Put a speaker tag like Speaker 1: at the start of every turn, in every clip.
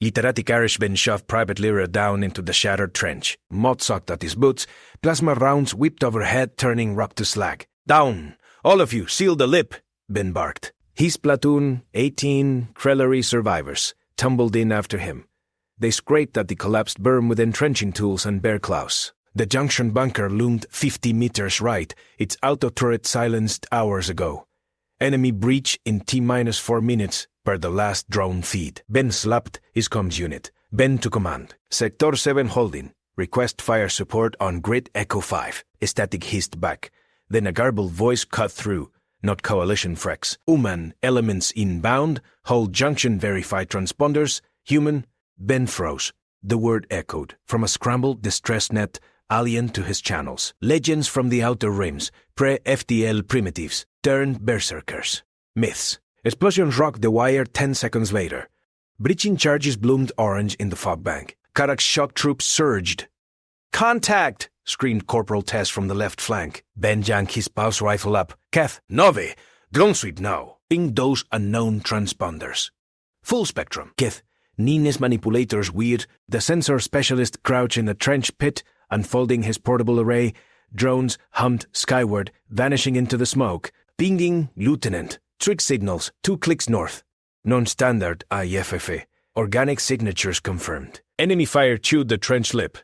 Speaker 1: Literati Irishman shoved Private Lyra down into the shattered trench. Mud sucked at his boots. Plasma rounds whipped overhead, turning rock to slag. "Down! All of you, seal the lip!" Ben barked. His platoon, 18 Krellery survivors, tumbled in after him. They scraped at the collapsed berm with entrenching tools and bear claws. The junction bunker loomed 50 meters right, its auto turret silenced hours ago. Enemy breach in T-4 minutes per the last drone feed. Ben slapped his comms unit. Ben to command. Sector 7 holding. Request fire support on grid Echo 5. Static hissed back. Then a garbled voice cut through. Not coalition frex. Human elements inbound. Hold junction verified transponders. Human. Ben froze. The word echoed. From a scrambled distress net, alien to his channels. Legends from the outer rims. Pre-FTL primitives. Turned berserkers. Myths. Explosions rocked the wire 10 seconds later. Breaching charges bloomed orange in the fog bank. Karak's shock troops surged. "Contact!" screamed Corporal Tess from the left flank. Ben yanked his pulse rifle up. "Keth, Nove, drone sweep now. Ping those unknown transponders." Full spectrum. Keth, Nines manipulators weird, the sensor specialist crouched in a trench pit, unfolding his portable array. Drones hummed skyward, vanishing into the smoke. Pinging, Lieutenant. Trick signals, 2 clicks north. Non-standard HFY. Organic signatures confirmed. Enemy fire chewed the trench lip.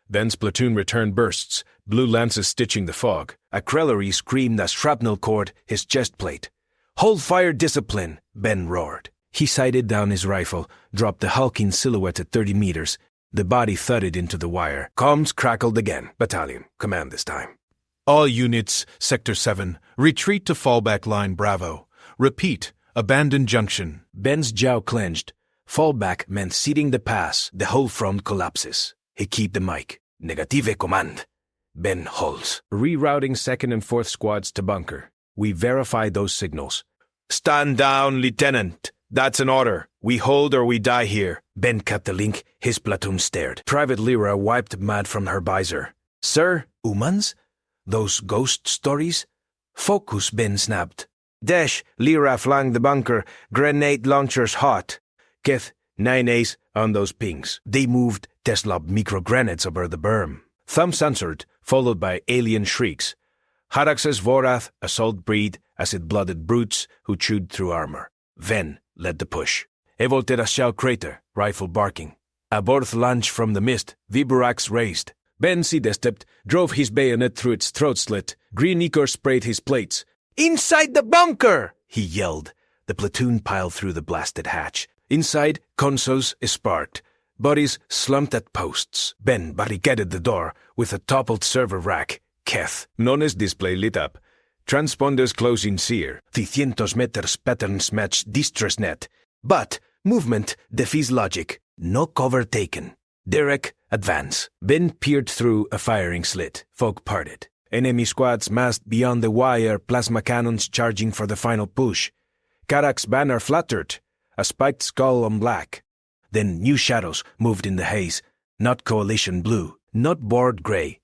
Speaker 1: Ben's platoon returned bursts, blue lances stitching the fog. A Krellery screamed as shrapnel cord his chest plate. "Hold fire discipline," Ben roared. He sighted down his rifle, dropped the hulking silhouette at 30 meters. The body thudded into the wire. Comms crackled again. Battalion, command this time.
Speaker 2: "All units, Sector 7, retreat to fallback line Bravo. Repeat, abandon junction."
Speaker 1: Ben's jaw clenched. Fallback meant ceding the pass. The whole front collapses. He kept the mic. "Negative command." Ben holds. Rerouting 2nd and 4th squads to bunker. We verify those signals. "Stand down, Lieutenant. That's an order. We hold or we die here." Ben cut the link. His platoon stared. Private Lyra wiped mud from her visor. "Sir, humans? Those ghost stories?" "Focus," Ben snapped. "Dash, Lyra flank the bunker. Grenade launchers hot." Keth, 9 A's on those pings. They moved Tesla micro-grenades over the berm. Thumbs answered, followed by alien shrieks. Harax's Vorath, assault breed, acid-blooded brutes who chewed through armor. Ven led the push. Evolte a shell crater, rifle barking. A birth lunge from the mist, Viburax raised. Ben sidestepped, drove his bayonet through its throat slit. Green Ichor sprayed his plates. "Inside the bunker!" he yelled. The platoon piled through the blasted hatch. Inside, consoles sparked. Bodies slumped at posts. Ben barricaded the door with a toppled server rack. Keth. None's display lit up. Transponders closing sear. 300 meters patterns match distress net. But movement defies logic. No cover taken. Derek, advance. Ben peered through a firing slit. Fog parted. Enemy squads massed beyond the wire, plasma cannons charging for the final push. Karak's banner fluttered. A spiked skull on black. Then new shadows moved in the haze. Not coalition blue. Not board gray.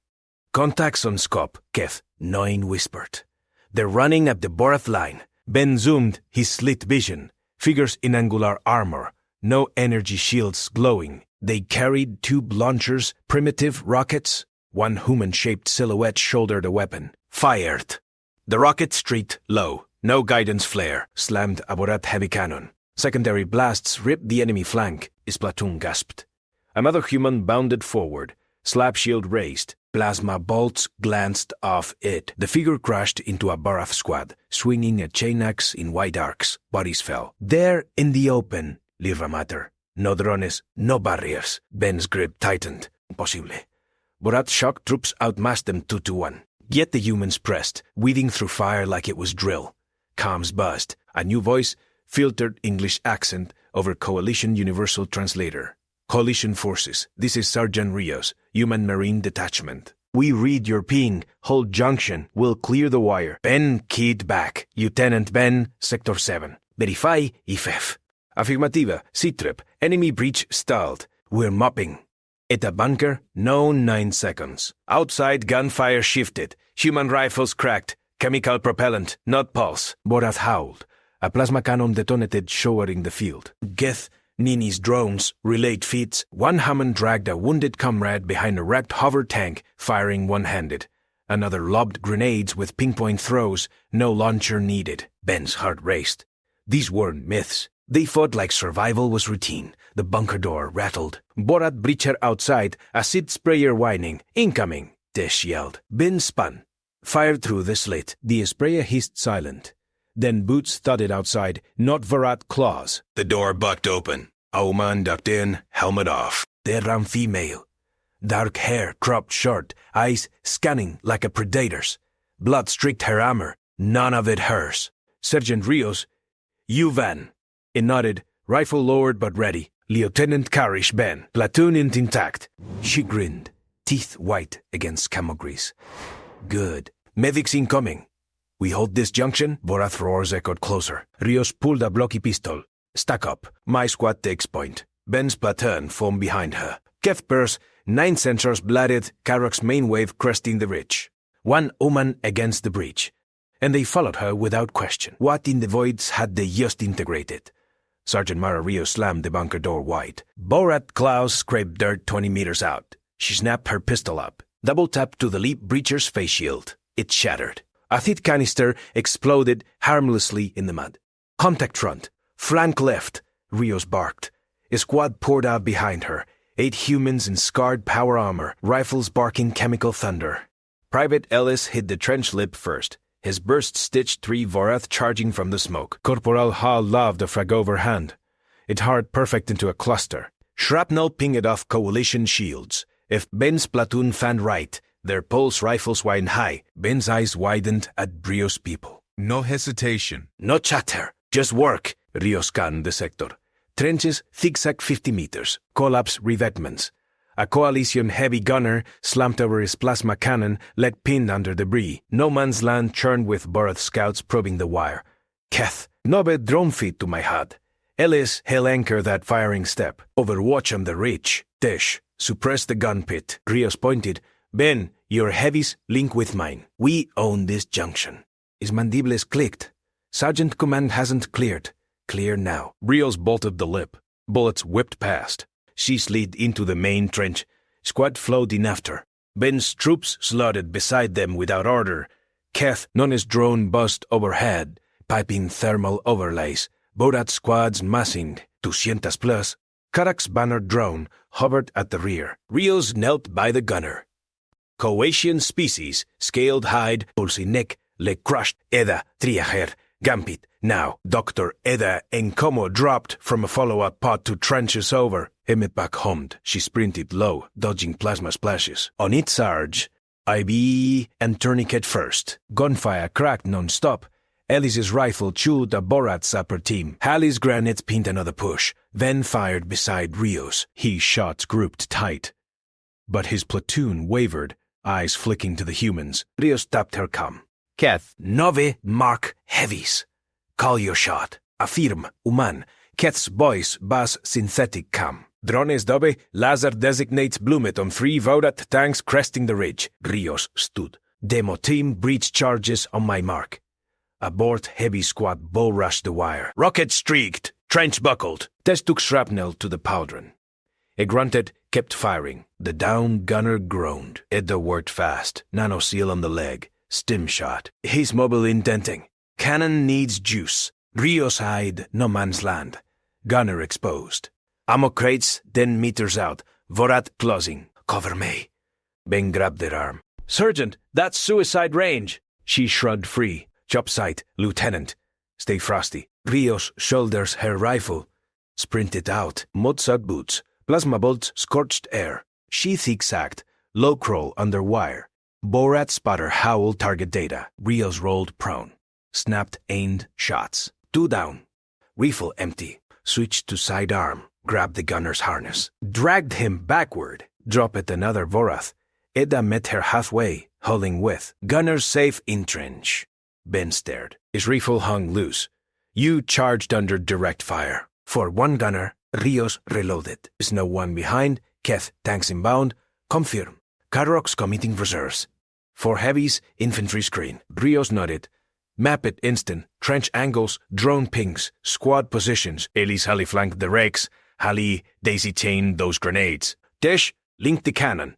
Speaker 1: "Contacts on scope," Keth, Noin whispered. "They're running up the Borath line." Ben zoomed his slit vision. Figures in angular armor. No energy shields glowing. They carried tube launchers, primitive rockets. One human-shaped silhouette shouldered a weapon. Fired. The rocket streaked low. No guidance flare. Slammed a Borat heavy cannon. Secondary blasts ripped the enemy flank. His platoon gasped. Another human bounded forward. Slap shield raised. Plasma bolts glanced off it. The figure crashed into a Barath squad, swinging a chain axe in wide arcs. Bodies fell. There in the open, Lyra Mater. No drones, no barriers. Ben's grip tightened. Impossible. Borat shock troops outmassed them 2-1. Yet the humans pressed, weaving through fire like it was drill. Comms buzzed. A new voice, filtered English accent over Coalition Universal Translator. "Coalition forces, this is Sergeant Rios, Human Marine Detachment. We read your ping. Hold junction. We'll clear the wire." Ben keyed back. "Lieutenant Ben, Sector 7. Verify IFF." "Afirmativa. C-trip. Enemy breach stalled. We're mopping." At the bunker, no 9 seconds. Outside, gunfire shifted. Human rifles cracked. Chemical propellant, not pulse. Borath howled. A plasma cannon detonated, showering the field. Geth, Nini's drones relayed feeds. One Human dragged a wounded comrade behind a wrecked hover tank, firing one-handed. Another lobbed grenades with pinpoint throws, no launcher needed. Ben's heart raced. These weren't myths. They fought like survival was routine. The bunker door rattled. Borat breacher outside, acid sprayer whining. Incoming, Tish yelled. Ben spun. Fired through the slit. The sprayer hissed silent. Then boots thudded outside, not Borat claws.
Speaker 3: The door bucked open. A woman ducked in, helmet off.
Speaker 1: They're round female. Dark hair cropped short, eyes scanning like a predator's. Blood streaked her armor, none of it hers. Sergeant Rios, you van. It nodded, rifle lowered but ready. Lieutenant Karish Ben, platoon intact. She grinned, teeth white against camel grease. Good. Medics incoming. We hold this junction? Borath roars echoed closer. Rios pulled a blocky pistol. Stack up. My squad takes point. Ben's platoon formed behind her. Kev burst, 9 sensors blooded, Karok's main wave cresting the ridge. One Oman against the breach. And they followed her without question. What in the voids had they just integrated? Sergeant Mara Rios slammed the bunker door wide. Borat Klaus scraped dirt 20 meters out. She snapped her pistol up. Double tap to the leap breacher's face shield. It shattered. A thick canister exploded harmlessly in the mud. Contact front. Flank left. Rios barked. A squad poured out behind her. 8 humans in scarred power armor, rifles barking chemical thunder. Private Ellis hit the trench lip first. His burst stitched 3 Vorath charging from the smoke. Corporal Hall loved a frag overhand. It hard perfect into a cluster. Shrapnel pinged off coalition shields. If Ben's platoon fanned right, their pulse rifles whined high. Ben's eyes widened at Rios' people.
Speaker 2: No hesitation.
Speaker 1: No chatter. Just work. Rios scanned the sector. Trenches zigzag 50 meters. Collapse revetments. A coalition heavy gunner slumped over his plasma cannon, leg pinned under debris. No man's land churned with Borath scouts probing the wire. Keth, Nobe drone feed to my hut. Ellis held anchor that firing step. Overwatch on the ridge. Tish, suppress the gun pit. Rios pointed. Ben, your heavies link with mine. We own this junction. His mandibles clicked. Sergeant command hasn't cleared. Clear now.
Speaker 2: Rios bolted the lip. Bullets whipped past.
Speaker 1: She slid into the main trench. Squad flowed in after. Ben's troops slotted beside them without order. Keth, None's drone buzzed overhead, piping thermal overlays. Borat squads massing, 200 plus. Karak's banner drone hovered at the rear. Rios knelt by the gunner. Coasian species, scaled hide, pulsing neck, leg crushed, Eda, Triaher, Gambit. Now, Dr. Eda Encomo dropped from a follow-up pod to trenches over. Emetbach hummed. She sprinted low, dodging plasma splashes. On its surge, IB and tourniquet first. Gunfire cracked non-stop. Ellis's rifle chewed a Borat's upper team. Halley's grenades pinned another push, then fired beside Rios. His shots grouped tight. But his platoon wavered, eyes flicking to the humans. Rios tapped her com. Keth, Nove mark heavies. Call your shot. Affirm, Human. Keth's voice bass synthetic cam. Drones dobe, laser designates Bloomet on 3 Vodat tanks cresting the ridge. Rios stood. Demo team breach charges on my mark. Abort heavy squad bull rushed the wire. Rocket streaked. Trench buckled. Tess took shrapnel to the pauldron. A grunted, kept firing. The down gunner groaned. Edda worked fast. Nano seal on the leg. Stim shot. He's mobile intenting. Cannon needs juice. Rios hide, no man's land. Gunner exposed. Ammo crates 10 meters out. Vorat closing. Cover me. Ben grabbed their arm. Sergeant, that's suicide range. She shrugged free. Chop sight, Lieutenant. Stay frosty. Rios shoulders her rifle. Sprinted out. Mud-sod boots. Plasma bolts scorched air. She zigzagged. Low crawl under wire. Borat spotter howl target data. Rios rolled prone. Snapped aimed shots. 2 down. Rifle empty. Switched to sidearm. Grabbed the gunner's harness. Dragged him backward. Dropped another Vorath. Edda met her halfway, holding with. Gunner safe in trench. Ben stared. His rifle hung loose. You charged under direct fire. For one gunner, Rios reloaded. Is no one behind. Keth, tanks inbound. Confirm. Karok's committing reserves. 4 heavies, infantry screen. Rios nodded. Map it instant. Trench angles, drone pings, squad positions. Ellis Halley flanked the rakes. Hallie, daisy chain those grenades. Dish, link the cannon.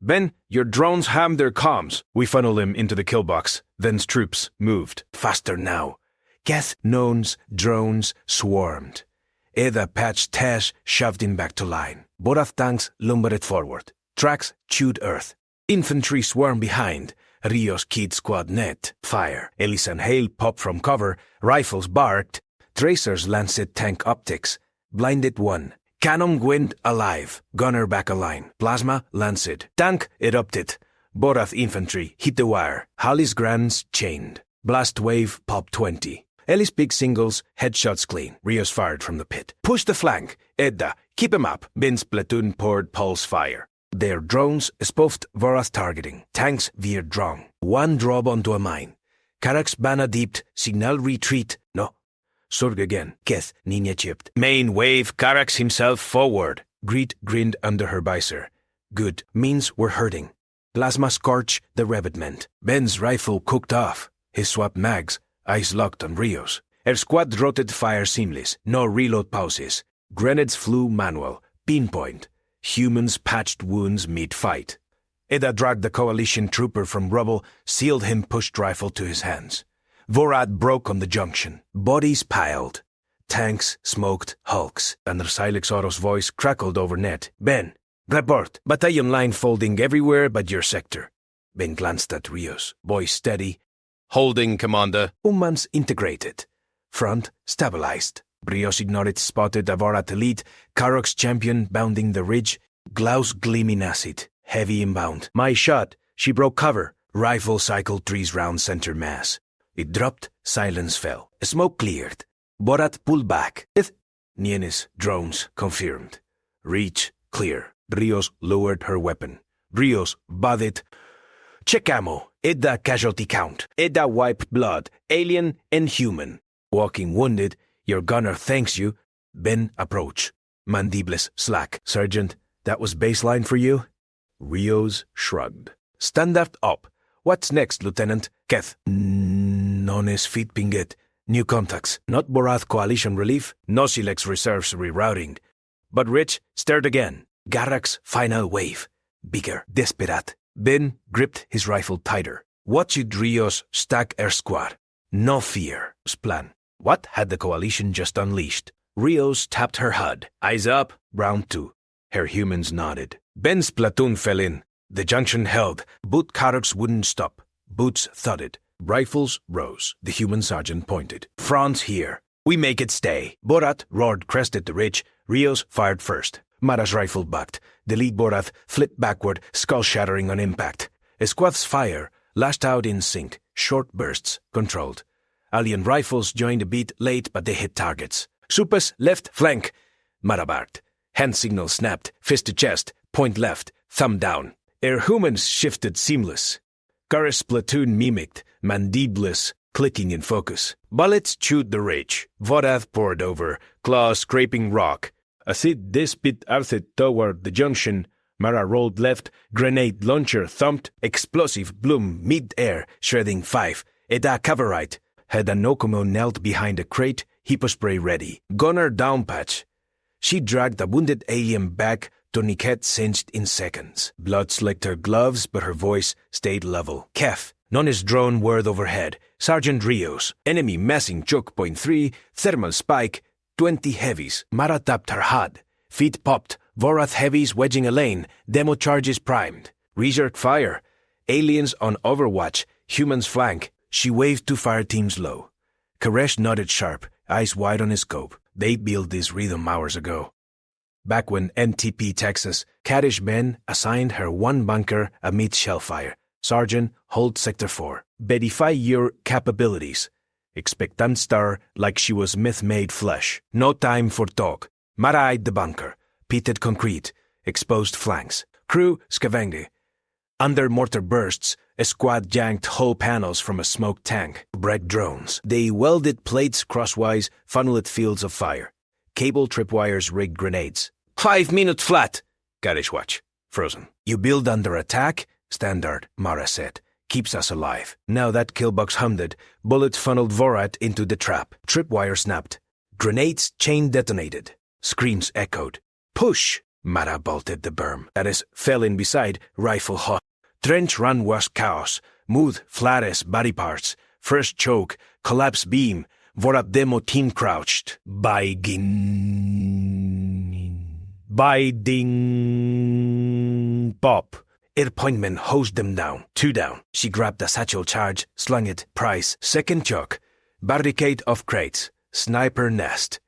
Speaker 1: Ben, your drones ham their comms. We funnel him into the kill box. Then's troops moved. Faster now. Geth, knowns, drones, swarmed. Eda patched Tesh, shoved him back to line. Borath tanks lumbered forward. Tracks chewed earth. Infantry swarmed behind. Rio's Kid Squad net. Fire. Ellis and Hale popped from cover. Rifles barked. Tracers lanced tank optics. Blinded one. Cannon went alive. Gunner back a line. Plasma lanced. Tank erupted. Borath infantry hit the wire. Hallie's grands chained. Blast wave pop 20. Ellis big singles, headshots clean. Rios fired from the pit. Push the flank. Edda, keep him up. Ben's platoon poured pulse fire. Their drones spoofed Vorath targeting. Tanks veered wrong. One drove onto a mine. Karak's banner deeped. Signal retreat. No. Surg again. Keth, Nina chipped. Main wave, Karax himself forward. Greet grinned under her visor. Good. Means we're hurting. Plasma scorch the rabbitment. Ben's rifle cooked off. He swapped mags. Eyes locked on Rios. Her squad rotated fire seamless. No reload pauses. Grenades flew manual. Pinpoint. Humans patched wounds mid-fight. Eda dragged the coalition trooper from rubble, sealed him pushed rifle to his hands. Vorad broke on the junction. Bodies piled. Tanks smoked hulks. Under Silex Auto's voice crackled over net. Ben, report. Battalion line folding everywhere but your sector. Ben glanced at Rios. Voice steady.
Speaker 3: Holding, Commander.
Speaker 1: Humans integrated. Front stabilized. Rios ignored spotted Avorat elite. Karok's champion bounding the ridge. Glaus gleaming acid. Heavy inbound. My shot. She broke cover. Rifle cycled 3's round center mass. It dropped. Silence fell. Smoke cleared. Borat pulled back. Nienes drones confirmed. Reach clear. Rios lowered her weapon. Rios budded. Check ammo. Edda casualty count. Edda wiped blood. Alien and human. Walking wounded. Your gunner thanks you. Ben approach. Mandibles slack. Sergeant, that was baseline for you? Rios shrugged. Standard up. What's next, Lieutenant? Keth. Nones feet pinget. New contacts. Not Borath coalition relief. No Silex reserves rerouting. But Rich stared again. Garak's final wave. Bigger. Desperate. Ben gripped his rifle tighter. Watched Rios stack her squad. No fear. Plan. What had the coalition just unleashed? Rios tapped her HUD. Eyes up. Round 2. Her humans nodded. Ben's platoon fell in. The junction held. Boot Karok's wouldn't stop. Boots thudded. Rifles rose. The human sergeant pointed. Front here. We make it stay. Borat roared, crested the ridge. Rios fired first. Mara's rifle bucked. The lead Borath flipped backward, skull shattering on impact. A squad's fire lashed out in sync. Short bursts, controlled. Alien rifles joined a bit late, but they hit targets. Supas left flank. Mara barked. Hand signal snapped. Fist to chest. Point left. Thumb down. Her humans shifted seamless. Kara's platoon mimicked. Mandibles clicking in focus. Bullets chewed the ridge. Vorath poured over. Claws scraping rock. Acid despit arthed toward the junction. Mara rolled left. Grenade launcher thumped. Explosive bloom mid-air, shredding 5. Eda cover right. Had Anokumo knelt behind a crate. Hippo spray ready. Gunner down patch. She dragged the wounded alien back. Tourniquet cinched in seconds. Blood slicked her gloves, but her voice stayed level. Kef. None's drone whirred overhead. Sergeant Rios. Enemy massing choke point 3. Thermal spike. 20 heavies. Mara tapped her HUD. Feet popped. Vorath heavies wedging a lane. Demo charges primed. Reserved fire. Aliens on overwatch. Humans flank. She waved to fire teams low. Koresh nodded sharp, eyes wide on his scope. They built this rhythm hours ago. Back when NTP Texas, Kaddish Ben assigned her one bunker amid shellfire. Sergeant, hold Sector 4. Verify your capabilities. Expectant star like she was myth-made flesh. No time for talk. Mara eyed the bunker. Pitted concrete. Exposed flanks. Crew scavenged. Under mortar bursts, a squad yanked hull panels from a smoke tank. Break drones. They welded plates crosswise, funneled fields of fire. Cable tripwires rigged grenades. 5 minutes flat. Kaddish watch. Frozen. You build under attack? Standard, Mara said. Keeps us alive. Now that killbox hummed. Bullets funneled Vorat into the trap. Tripwire snapped. Grenades chain detonated. Screams echoed. Push! Mara bolted the berm. That is, fell in beside, rifle hot. Trench run was chaos. Mood, flares, body parts. First choke, collapse beam. Vorat demo team crouched. Biding pop. Appointment hosed them down. 2 down. She grabbed a satchel charge, slung it, price, second choke. Barricade of crates. Sniper nest.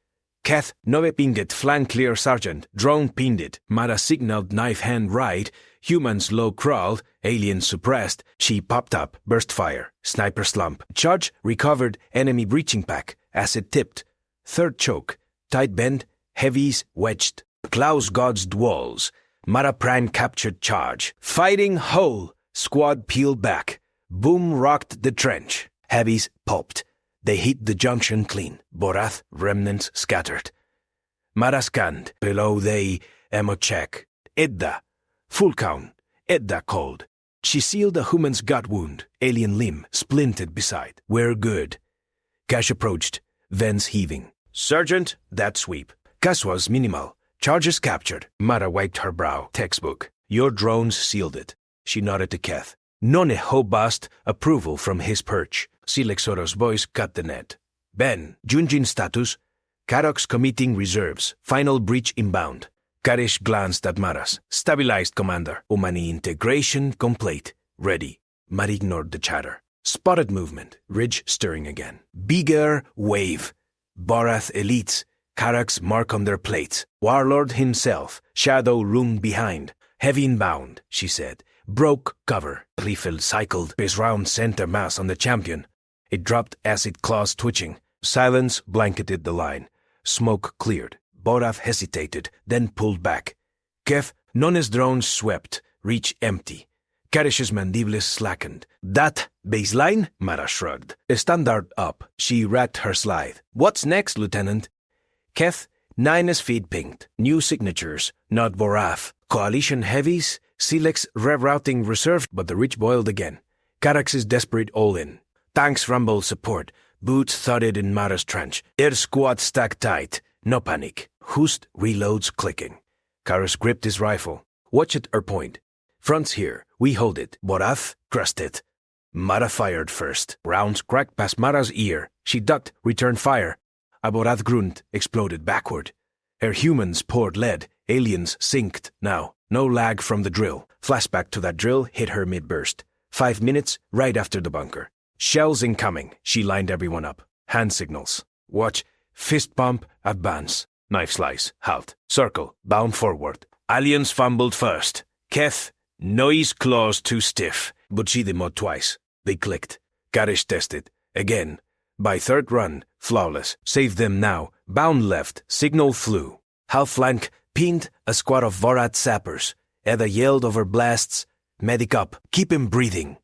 Speaker 1: Keth, nove pinged, flank clear sergeant. Drone pinned it. Mara signaled knife hand right. Humans low crawled. Aliens suppressed. She popped up. Burst fire. Sniper slump. Charge recovered. Enemy breaching pack. Acid tipped. Third choke. Tight bend. Heavies wedged. Klaus God's walls. Mara Prime captured charge. Fighting hole. Squad peeled back. Boom rocked the trench. Heavies pulped. They hit the junction clean. Borath remnants scattered. Mara scanned. Below they ammo check. Edda. Full count. Edda called. She sealed a human's gut wound. Alien limb splintered beside. We're good. Cash approached. Vents heaving. Sergeant, that sweep. Cash was minimal. Charges captured. Mara wiped her brow. Textbook. Your drones sealed it. She nodded to Keth. None hobast approval from his perch. Silexoro's voice cut the net. Ben, Junjin status. Karox committing reserves. Final breach inbound. Karish glanced at Maras. Stabilized, Commander. Umani integration complete. Ready. Mara ignored the chatter. Spotted movement. Ridge stirring again. Bigger wave. Borath elites. Karak's mark on their plates. Warlord himself. Shadow room behind. Heavy inbound, she said. Broke cover. Rifle cycled his round center mass on the champion. It dropped, acid claws twitching. Silence blanketed the line. Smoke cleared. Borath hesitated, then pulled back. Kef, None's drones swept. Reach empty. Karish's mandibles slackened. That baseline? Mara shrugged. Standard up. She racked her slide. What's next, Lieutenant? Keth, 9's feed pinged. New signatures. Not Borath. Coalition heavies. Silex rerouting reserve, but the reach boiled again. Karax's desperate all-in. Tanks rumble support. Boots thudded in Mara's trench. Air squad stacked tight. No panic. Hoost reloads clicking. Karas gripped his rifle. Watch it or point. Front's here. We hold it. Borath crushed it. Mara fired first. Rounds cracked past Mara's ear. She ducked, returned fire. A Borath grunt exploded backward. Her humans poured lead. Aliens synced now. No lag from the drill. Flashback to that drill hit her mid-burst. 5 minutes, right after the bunker. Shells incoming. She lined everyone up. Hand signals. Watch. Fist pump. Advance. Knife slice. Halt. Circle. Bound forward. Aliens fumbled first. Keth. Noise claws too stiff. But she demoed twice. They clicked. Karish tested. Again. By third run. Flawless. Save them now. Bound left. Signal flew. Half flank. Pinned. A squad of Vorat sappers. Edda yelled over blasts. Medic up. Keep him breathing.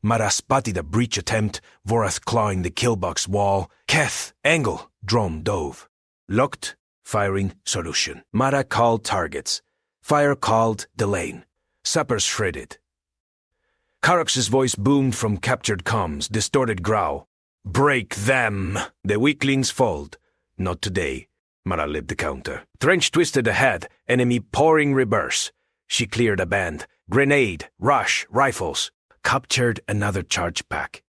Speaker 1: Mara spotted a breach attempt. Vorath clawing the killbox wall. Keth. Angle. Drone dove. Locked. Firing. Solution. Mara called targets. Fire called the lane. Sappers shredded. Karox's voice boomed from captured comms. Distorted growl. Break them. The weaklings fold. Not today. Mara lit the counter. Trench twisted ahead. Enemy pouring reverse. She cleared a band. Grenade. Rush. Rifles. Captured another charge pack.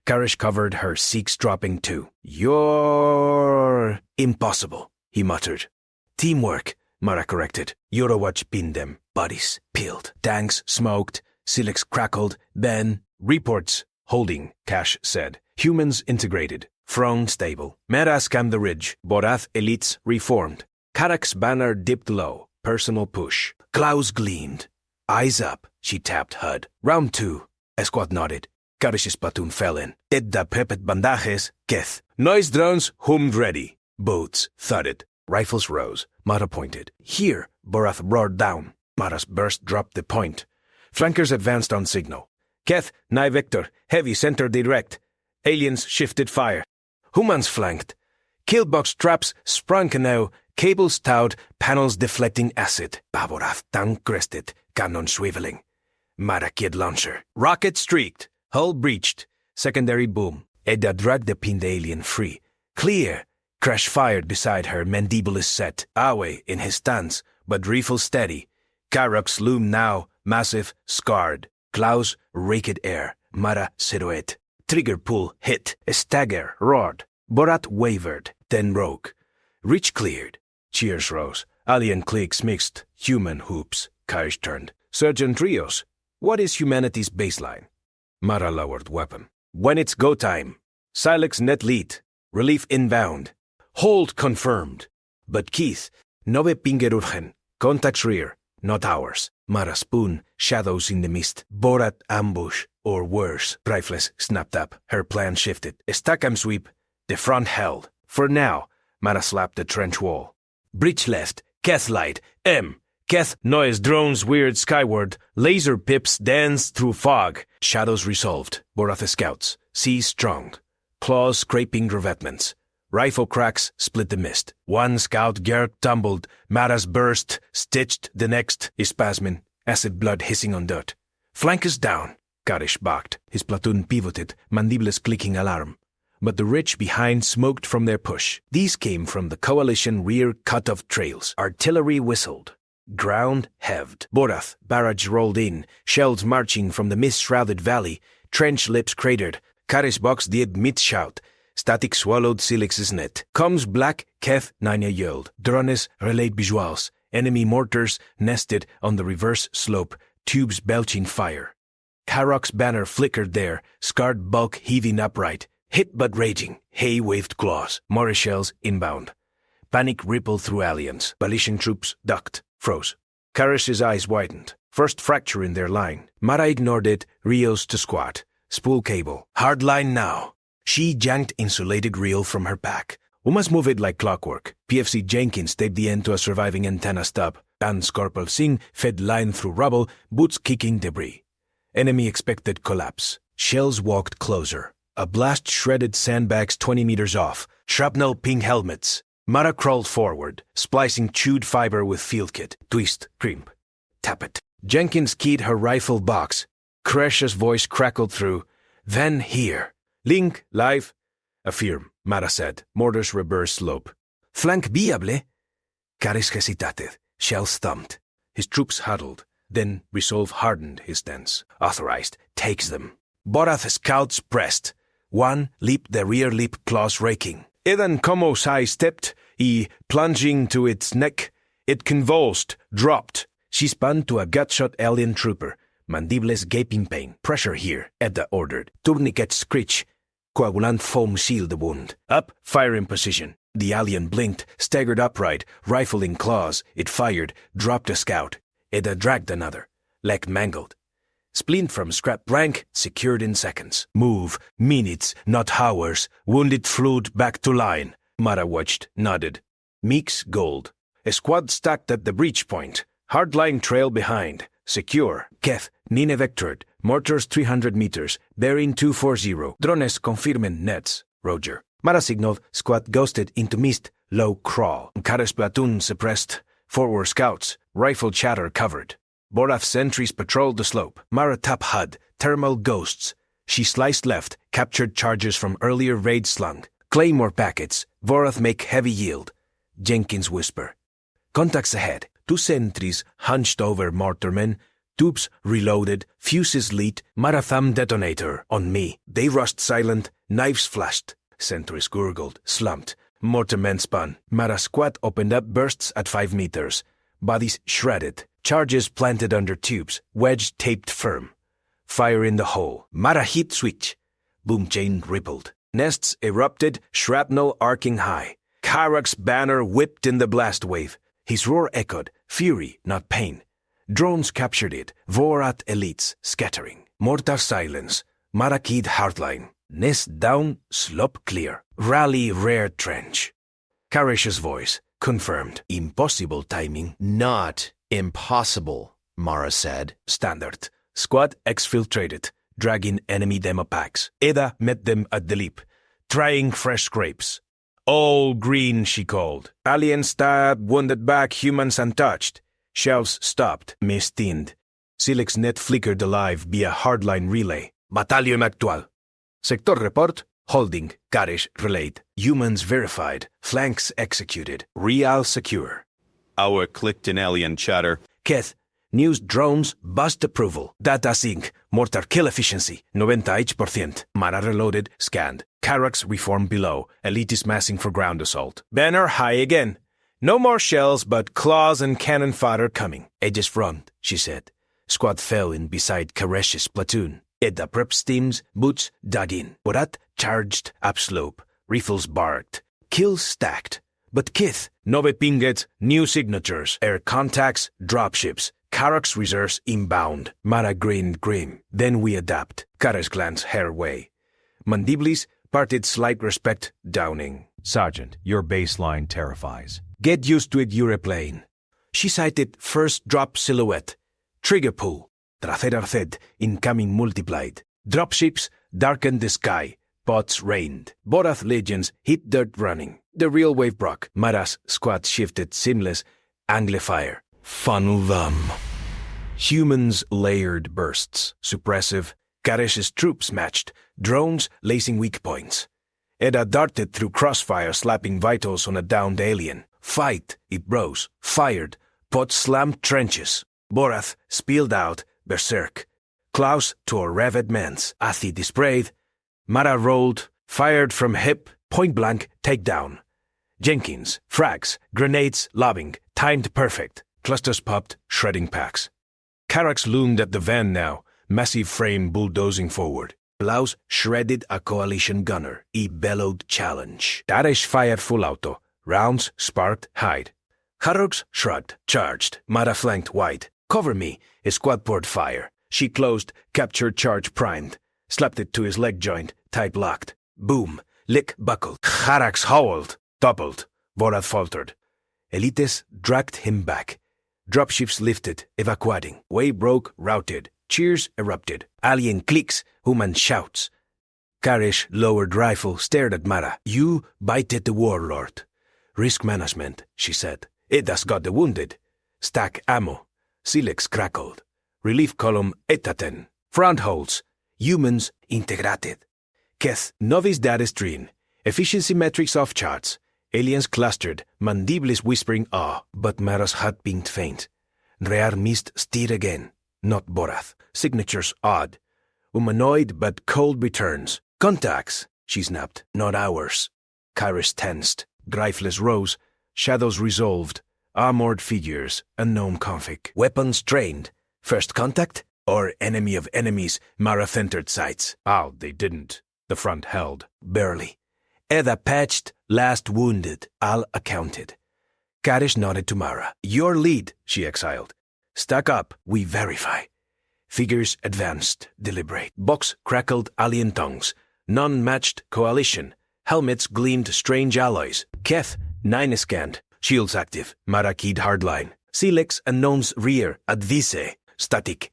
Speaker 1: Karish covered her, Sikhs dropping too. You're impossible, he muttered. Teamwork, Mara corrected. Eurowatch pinned them. Bodies peeled. Tanks smoked. Silex crackled. Then, reports. Holding, Cash said. Humans integrated. Throne stable. Mera scanned the ridge. Borath elites reformed. Karak's banner dipped low. Personal push. Klaus gleamed. Eyes up, she tapped HUD. Round 2. A squad nodded. Karish's platoon fell in. Edda prepped bandajes. Keth. Noise drones hummed ready. Boats thudded. Rifles rose. Mara pointed. Here, Borath roared down. Mara's burst dropped the point. Flankers advanced on signal. Keth, Nye Vector, heavy center direct. Aliens shifted fire. Humans flanked. Killbox traps sprung now. Cables towed, panels deflecting acid. Baborath tank crested, cannon swiveling. Mara kid launcher. Rocket streaked. Hull breached. Secondary boom. Edda dragged the pinned alien free. Clear. Crash fired beside her, mandible set, Awe in his stance, but rifle steady. Carrock's loom now, massive, scarred. Klaus raked air, Mara silhouette. Trigger pull, hit, a stagger, roared. Borat wavered, then broke. Reach cleared. Cheers rose. Alien cliques mixed. Human hoops. Karish turned. Sergeant Rios, what is humanity's baseline? Mara lowered weapon. When it's go time. Silex net lead. Relief inbound. Hold confirmed. But Keith, nove pingerurgen. Contacts rear, not ours. Mara spoon, shadows in the mist. Borat ambush, or worse. Rifles snapped up. Her plan shifted. Stack'em sweep. The front held. For now, Mara slapped the trench wall. Breach left. Keth light. M. Keth noise drones weird skyward. Laser pips dance through fog. Shadows resolved. Borath scouts. Sea strong. Claws scraping revetments. Rifle cracks split the mist. One scout Gerg tumbled. Mara's burst. Stitched the next. Spasmin. Acid blood hissing on dirt. Flank is down. Karish barked. His platoon pivoted. Mandibles clicking alarm. But the rich behind smoked from their push. These came from the coalition rear cut-off trails. Artillery whistled. Ground heaved. Borath, barrage rolled in. Shells marching from the mist-shrouded valley. Trench lips cratered. Karish box did mid-shout. Static swallowed Silix's net. Comes black, Keth, Nanya yelled. Drones relayed visuals. Enemy mortars nested on the reverse slope. Tubes belching fire. Karok's banner flickered there. Scarred bulk heaving upright. Hit but raging. Hay waved claws. Morris shells inbound. Panic rippled through aliens. Balician troops ducked. Froze. Karish's eyes widened. First fracture in their line. Mara ignored it. Rios to squat. Spool cable. Hard line now. She yanked insulated reel from her pack. We must move it like clockwork. PFC Jenkins taped the end to a surviving antenna stub. Dan Scorpel Singh fed line through rubble, boots kicking debris. Enemy expected collapse. Shells walked closer. A blast shredded sandbags 20 meters off. Shrapnel ping helmets. Mara crawled forward, splicing chewed fiber with field kit. Twist, crimp. Tap it. Jenkins keyed her rifle box. Kresh's voice crackled through. Then here. Link, live. Affirm, Mara said. Mortars reverse slope. Flank viable? Karis hesitated. Shells thumped. His troops huddled. Then resolve hardened his stance. Authorized. Takes them. Borath scouts pressed. One leaped the rear lip claws raking. Edan como sidestepped, plunging to its neck. It convulsed, dropped. She spun to a gut-shot alien trooper. Mandibles gaping pain. Pressure here, Edda ordered. Tourniquet screech. Coagulant foam sealed the wound. Up, fire in position. The alien blinked, staggered upright, rifle in claws. It fired, dropped a scout. Edda dragged another. Leg mangled. Splint from scrap blank, secured in seconds. Move, minutes, not hours. Wounded flued back to line. Mara watched, nodded. Meeks gold. A squad stacked at the breach point. Hardline trail behind. Secure. Keth, Nine vectored. Mortars 300 meters. Bearing 240. Drones confirmen nets. Roger. Mara signaled. Squad ghosted into mist. Low crawl. Kare's platoon suppressed. Forward scouts. Rifle chatter covered. Borath sentries patrolled the slope. Mara tap HUD. Thermal ghosts. She sliced left. Captured charges from earlier raid slung. Claymore packets. Borath make heavy yield. Jenkins whisper. Contacts ahead. 2 sentries hunched over mortarmen. Tubes reloaded. Fuses lit. Mara thumb detonator on me. They rushed silent. Knives flashed. Sentries gurgled. Slumped. Mortarmen spun. Mara squat opened up bursts at 5 meters. Bodies shredded. Charges planted under tubes. Wedge taped firm. Fire in the hole. Mara hit switch. Boom chain rippled. Nests erupted. Shrapnel arcing high. Karak's banner whipped in the blast wave. His roar echoed. Fury, not pain. Drones captured it. Vorat elites scattering. Mortar silence. Mara keyed hardline. Nest down, slope clear. Rally rare trench. Karish's voice confirmed. Impossible timing.
Speaker 4: Not impossible, Mara said.
Speaker 1: Standard. Squad exfiltrated, dragging enemy demo packs. Edda met them at the leap, trying fresh scrapes. All green, she called. Alien stabbed, wounded back, humans untouched. Shells stopped, mist-thinned. Silix net flickered alive via hardline relay. Battalion actual. Sector report. Holding, Karish relayed. Humans verified. Flanks executed. Real secure.
Speaker 3: Our clicked in alien chatter.
Speaker 1: Keth, news drones bust approval. Data sync. Mortar kill efficiency. 98%. Mara reloaded, scanned. Karax reformed below. Elite is massing for ground assault. Banner high again. No more shells, but claws and cannon fodder coming. Edges front, she said. Squad fell in beside Karesh's platoon. Edda prep steams, boots dug in. Borat charged upslope. Rifles barked. Kills stacked. But Kith, Nove Pinget, new signatures, air contacts, dropships, Karax reserves inbound. Mara grinned grim. Then we adapt. Kara's glance her way. Mandiblis parted slight respect, downing.
Speaker 2: Sergeant, your baseline terrifies.
Speaker 1: Get used to it, Europlane. She sighted first drop silhouette. Trigger pull. Trasera said, incoming multiplied. Dropships darkened the sky. Bots rained. Borath legions hit dirt running. The real wave broke. Mara's squad shifted seamless. Angle fire. Funnel them. Humans layered bursts. Suppressive. Karesh's troops matched. Drones lacing weak points. Edda darted through crossfire, slapping vitals on a downed alien. Fight, it rose. Fired. Pot slammed trenches. Borath spilled out, berserk. Klaus tore ravid mans. Athi disprayed. Mara rolled, fired from hip, point-blank takedown. Jenkins, frags, grenades, lobbing, timed perfect. Clusters popped, shredding packs. Karax loomed at the van now, massive frame bulldozing forward. Klaus shredded a coalition gunner. He bellowed challenge. Daresh fired full auto. Rounds sparked, hide. Harox shrugged, charged. Mara flanked wide. Cover me. His squad poured fire. She closed, captured charge primed. Slapped it to his leg joint, tight locked. Boom. Lick buckled. Karax howled. Toppled. Borath faltered. Elites dragged him back. Dropships lifted, evacuating. Way broke, routed. Cheers erupted. Alien clicks, human shouts. Karish lowered rifle, stared at Mara. You bited the warlord. Risk management, she said. It has got the wounded. Stack ammo. Silex crackled. Relief column etaten. Front holds. Humans integrated. Keth, novice dadestrin. Efficiency metrics off charts. Aliens clustered, Mandiblis whispering awe, but Mara's heart pinged faint. Rear missed steer again. Not Borath. Signatures odd. Humanoid but cold returns. Contacts, she snapped. Not ours. Kyrus tensed. Gryfles rose. Shadows resolved. Armored figures. Unknown config. Weapons trained. First contact? Or enemy of enemies, Mara-centered sights?
Speaker 2: Oh, they didn't. The front held.
Speaker 1: Barely. Edda patched, last wounded. All accounted. Karish nodded to Mara. Your lead, she exiled. Stack up, we verify. Figures advanced, deliberate. Box crackled alien tongues. None matched coalition. Helmets gleamed strange alloys. Keth, 9 scanned. Shields active. Mara keyed hardline. Silex unknown's rear, advise. Static.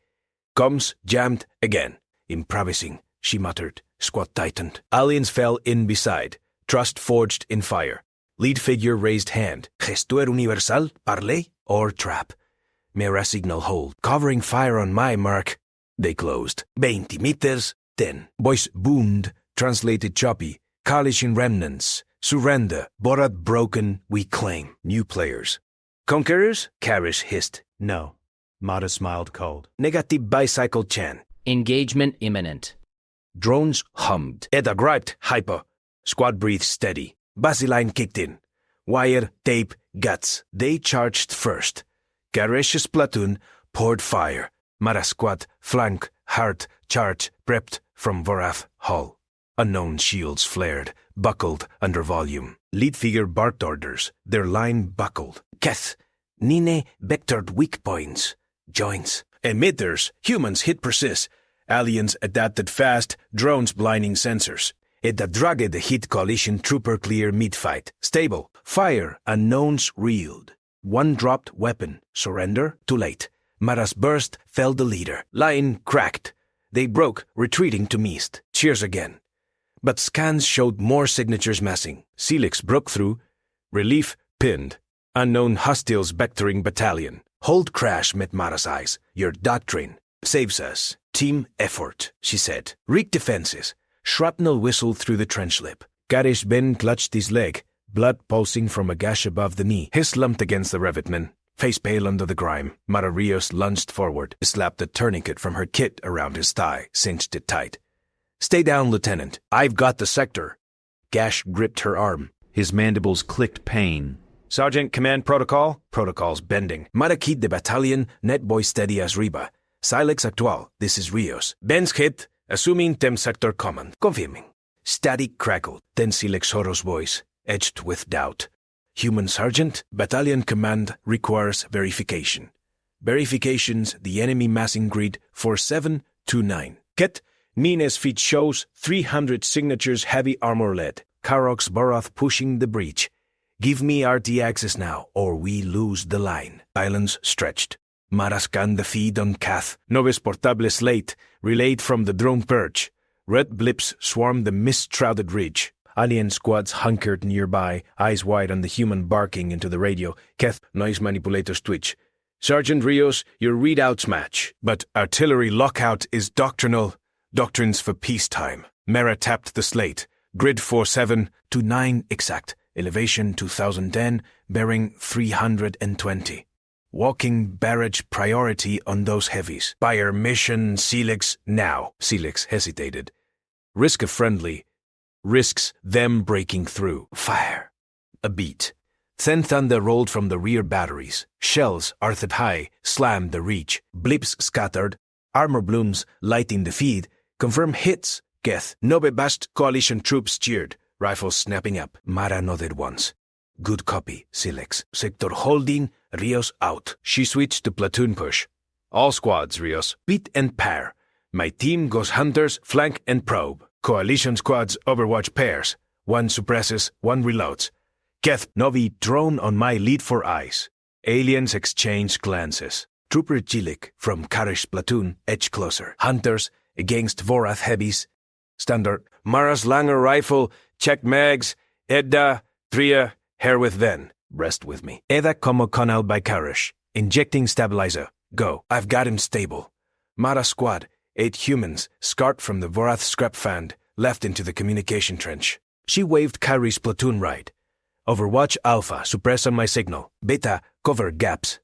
Speaker 1: Comms jammed again. Improvising, she muttered. Squad tightened. Aliens fell in beside. Trust forged in fire. Lead figure raised hand. Gesture universal, parley, or trap. Mera signal hold. Covering fire on my mark. They closed. 20 meters, 10. Voice boomed, translated choppy. Coalition remnants. Surrender. Borat broken, we claim. New players. Conquerors? Karish hissed.
Speaker 2: No. Mata smiled cold.
Speaker 1: Negative bicycle Chan.
Speaker 5: Engagement imminent.
Speaker 1: Drones hummed. Edda griped, hyper. Squad breathed steady. Basiline kicked in. Wire, tape, guts. They charged first. Karesh's platoon poured fire. Mara squad, flank, heart, charge, prepped from Vorath hull. Unknown shields flared, buckled under volume. Lead figure barked orders. Their line buckled. Keth, Nine vectored weak points. Joints. Emitters. Humans hit persist. Aliens adapted fast. Drones blinding sensors. Edda dragged the hit coalition trooper clear mid-fight. Stable. Fire. Unknowns reeled. One dropped weapon. Surrender. Too late. Mara's burst felled the leader. Line cracked. They broke, retreating to mist. Cheers again. But scans showed more signatures massing. Silex broke through. Relief pinned. Unknown hostiles vectoring battalion. Hold crash met Mara's eyes. Your doctrine saves us. Team effort, she said. Rigged defenses. Shrapnel whistled through the trench lip. Garish Ben clutched his leg, blood pulsing from a gash above the knee. He slumped against the revetment, face pale under the grime. Mara Rios lunged forward, slapped a tourniquet from her kit around his thigh, cinched it tight. "Stay down, Lieutenant. I've got the sector." Gash gripped her arm.
Speaker 2: His mandibles clicked pain.
Speaker 1: "Sergeant, command protocol?" "Protocol's bending. Marakit de battalion, net boy steady as Riba. Silex actual, this is Rios. Ben's hit, assuming tem sector command. Confirming." Static crackled, then Silex Horo's voice, edged with doubt. "Human Sergeant, battalion command requires verification. Verifications the enemy massing grid 4729. Ket, Nines feed shows 300 signatures heavy armor lead. Karox Borath pushing the breach. Give me RT access now, or we lose the line." Silence stretched. Mara scanned the feed on Kath. Noves portables late, relayed from the drone perch. Red blips swarmed the mist-shrouded ridge. Alien squads hunkered nearby, eyes wide on the human barking into the radio. Keth, noise manipulators twitch. "Sergeant Rios, your readouts match, but artillery lockout is doctrinal. Doctrines for peacetime." Mara tapped the slate. Grid 4729 exact. Elevation 2010, bearing 320. Walking barrage priority on those heavies. Buyer mission Silex now. Silex hesitated. Risk a friendly. Risks them breaking through. Fire. A beat. Then thunder rolled from the rear batteries. Shells, arthed high, slammed the reach. Blips scattered. Armor blooms lighting the feed. Confirm hits. Geth. Nobe-bast coalition troops cheered. Rifles snapping up. Mara nodded once. "Good copy, Silex. Sector holding, Rios out." She switched to platoon push. "All squads, Rios. Beat and pair. My team goes hunters, flank and probe. Coalition squads overwatch pairs. One suppresses, one reloads. Keth, Novi drone on my lead for eyes." Aliens exchange glances. Trooper Jilik from Karish's platoon edged closer. Hunters against Vorath heavies. Standard. Mara's Langer rifle, check mags, Edda, Tria, herewith then. Rest with me. Edda como canal by Karish. Injecting stabilizer. Go. I've got him stable. Mara squad, 8 humans, scarred from the Vorath scrap fand, left into the communication trench. She waved Karish's platoon right. "Overwatch Alpha, suppress on my signal. Beta, cover gaps."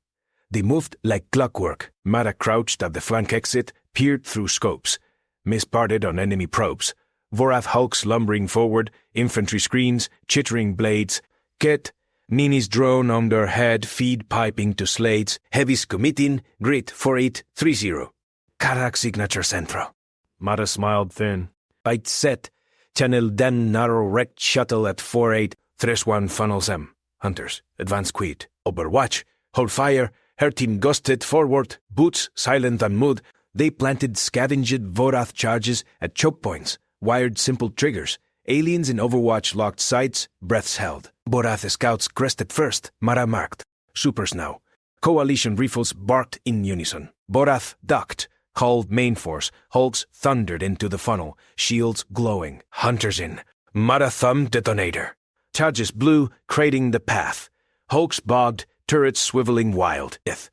Speaker 1: They moved like clockwork. Mara crouched at the flank exit, peered through scopes. Misparted on enemy probes. Vorath hulks lumbering forward, infantry screens, chittering blades. Ket, Nini's drone on their head, feed piping to slates. Heavies committing, grid 4830. Karak signature centro. Mara smiled thin. Bite set. Channel den narrow wrecked shuttle at 4831 funnels M. Hunters, advance quit. Overwatch, hold fire. Her team ghosted forward, boots silent and mood. They planted scavenged Vorath charges at choke points, wired simple triggers. Aliens in Overwatch locked sights, breaths held. Vorath scouts crested first, Mara marked. Supers now. Coalition rifles barked in unison. Vorath ducked. Hull main force, hulks thundered into the funnel, shields glowing. Hunters in. Mara thumb detonator. Charges blew, creating the path. Hulks bogged, turrets swiveling wild. Death.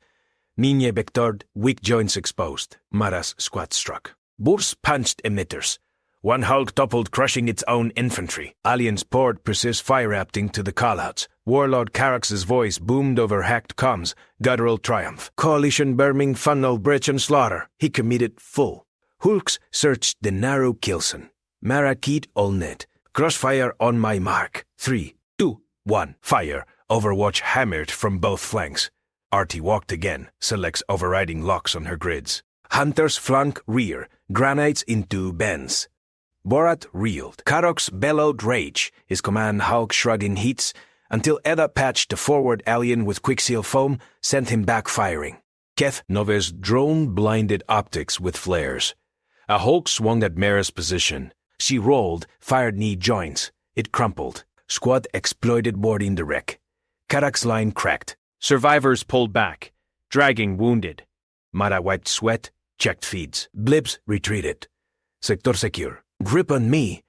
Speaker 1: Niñe vectored, weak joints exposed. Mara's squad struck. Burs punched emitters. One Hulk toppled, crushing its own infantry. Aliens poured precise fire acting to the callouts. Warlord Carax's voice boomed over hacked comms. Guttural triumph. Coalition burning funnel breach and slaughter. He committed full. Hulks searched the narrow Kilson. Mara keyed all net. Crossfire on my mark. 3, 2, 1. Fire. Overwatch hammered from both flanks. Artie walked again, selects overriding locks on her grids. Hunters flank rear, granites into bends. Borat reeled. Karox bellowed rage, his command Hulk shrugging heats, until Edda patched the forward alien with quickseal foam, sent him back firing. Keth Nove's drone blinded optics with flares. A Hulk swung at Mara's position. She rolled, fired knee joints. It crumpled. Squad exploited boarding the wreck. Karak's line cracked.
Speaker 6: Survivors pulled back, dragging wounded.
Speaker 1: Mara wiped sweat, checked feeds. Blips retreated. Sector secure. Grip on me.